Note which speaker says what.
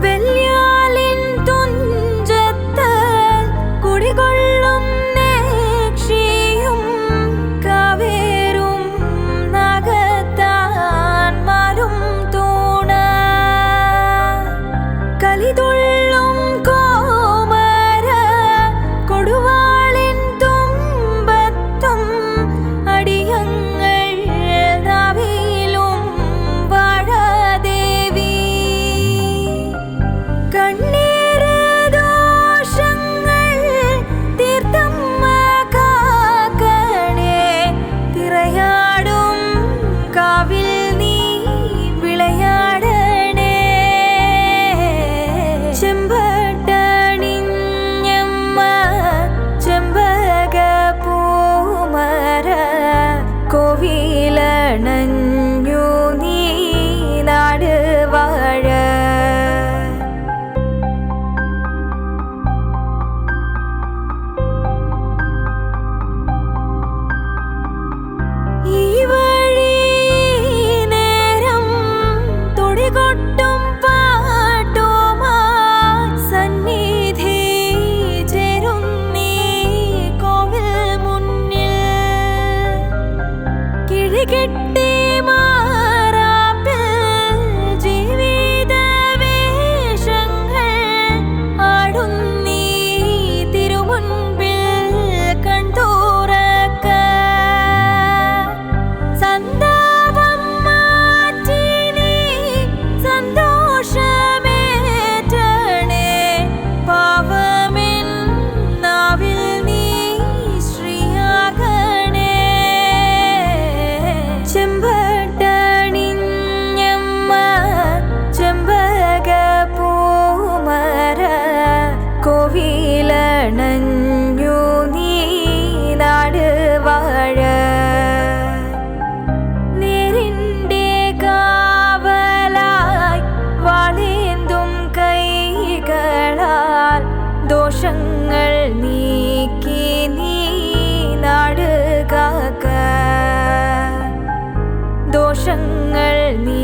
Speaker 1: വെള്ളിയാലിൻ തുഞ്ചത്ത് കുടികൊള്ളും നേക്ഷിയും കാവേരും നാഗത്താന്മാരും തൂണ കലിതുള്ളും കോമര കൊടുവാളിൻ തുമ്പത്തും അടിയങ്ങൾ നാവിലും വാഴദേവി കണ്ണീര് ദോഷങ്ങൾ തീർത്തമ്മ കാക്കണേ തിറയാടും കാവിൽ നീ വിളയാടണേ ചെമ്പട്ടണിഞ്ഞമ്മ ചെമ്പക പൂമര കോവിലണഞ്ഞു നീ നാട് വാഴ ഈ വഴി നേരം തുടികൊട്ടും പാട്ടുമായി സന്നിധി ചേരുന്നീ കോവിൽ മുന്നിൽ കിഴികെട്ടി മാറാപ്പിൽ ജീവിത വേഷങ്ങൾ ആടുന്നീ തിരുമുൻപിൽ കൺതുറക്ക സന്താപം മാറ്റി നീ സന്തോഷമേറ്റണേ പാവമെൻ നാവിൽ നീ ശ്രീയാകണേ ചെമ്പട്ടണിഞ്ഞമ്മ ചെമ്പക പൂമര കോവിലണഞ്ഞു നീ നാട് വാഴ നേരിൻ്റെ കാവലായി വാളേന്തും കൈകളാൽ ദോഷങ്ങൾ നീക്കി നീ നാട് കാക്ക ദോഷങ്ങൾ നീ